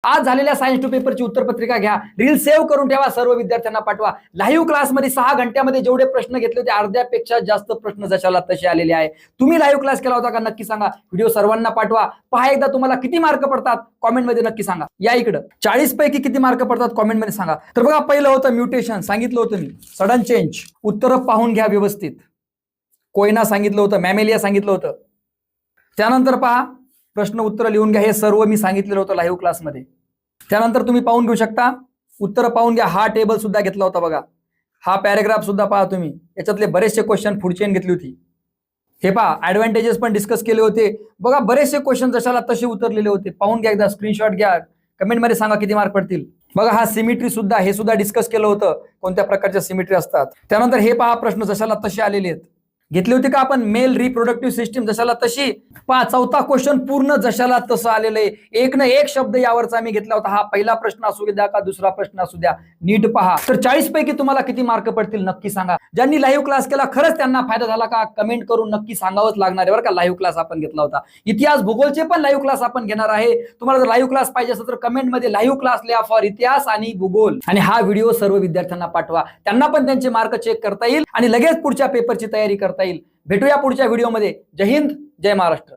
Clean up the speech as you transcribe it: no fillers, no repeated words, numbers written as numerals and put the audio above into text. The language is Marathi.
आज झालेल्या सायन्स टू पेपरची उत्तरपत्रिका घ्या, रील सेव्ह करून ठेवा, सर्व विद्यार्थ्यांना पाठवा. लाईव्ह क्लासमध्ये 6 घंट्यामध्ये जेवढे प्रश्न घेतले होते अर्ध्यापेक्षा जास्त प्रश्न जशाला तसे आलेले आहे. तुम्ही लाईव्ह क्लास केला होता का नक्की सांगा. व्हिडिओ सर्वांना पाठवा. पहा एकदा तुम्हाला किती मार्क पडतात कॉमेंटमध्ये नक्की सांगा. या इकडं 40 पैकी किती मार्क पडतात कॉमेंटमध्ये सांगा. तर बघा पहिलं होतं म्युटेशन, सांगितलं होतं मी. सडन चेंज, उत्तर पाहून घ्या व्यवस्थित. कोयना सांगितलं होतं, मॅमेलिया सांगितलं होतं. त्यानंतर पहा प्रश्न उत्तर लिहून घ्या, हे सर्व मी सांगितलेलं होतं लाईव्ह क्लासमध्ये. त्यानंतर तुम्ही पाहून घेऊ शकता, उत्तर पाहून घ्या. हा टेबल सुद्धा घेतला होता बघा, हा पॅराग्राफ सुद्धा पहा तुम्ही. याच्यातले बरेचसे क्वेश्चन पुढचे घेतली होती. हे पहा ऍडव्हान्टेजेस पण डिस्कस केले होते बघा. बरेचसे क्वेश्चन जशाला तसे उतरलेले होते. पाहून घ्या एकदा, स्क्रीनशॉट घ्या, कमेंटमध्ये सांगा किती मार्क पडतील. बघा हा सिमेट्री सुद्धा, हे सुद्धा डिस्कस केलं होतं, कोणत्या प्रकारच्या सिमेट्री असतात. त्यानंतर हे पहा प्रश्न जशाला तसे आलेले आहेत. घेतली होती का आपण मेल रिप्रोडक्टिव्ह सिस्टीम जशाला तशी. पहा चौथा क्वेश्चन पूर्ण जशाला तसं आलेलं आहे. एक ना एक शब्द यावरचा मी घेतला होता. हा पहिला प्रश्न असू द्या का दुसरा प्रश्न असू द्या, नीट पहा. तर 40 पैकी तुम्हाला किती मार्क पडतील नक्की सांगा. ज्यांनी लाईव्ह क्लास केला खरंच त्यांना फायदा झाला का कमेंट करून नक्की सांगावंच लागणार आहे बरं का. लाईव्ह क्लास आपण घेतला होता. इतिहास भूगोलचे पण लाईव्ह क्लास आपण घेणार आहे. तुम्हाला जर लाईव्ह क्लास पाहिजे असेल तर कमेंटमध्ये लाईव्ह क्लास लिहा फॉर इतिहास आणि भूगोल, आणि हा व्हिडिओ सर्व विद्यार्थ्यांना पाठवा. त्यांना पण त्यांचे मार्क चेक करता येईल आणि लगेच पुढच्या पेपरची तयारी करता येईल. भेटूया पुढच्या व्हिडिओमध्ये. जय हिंद, जय महाराष्ट्र.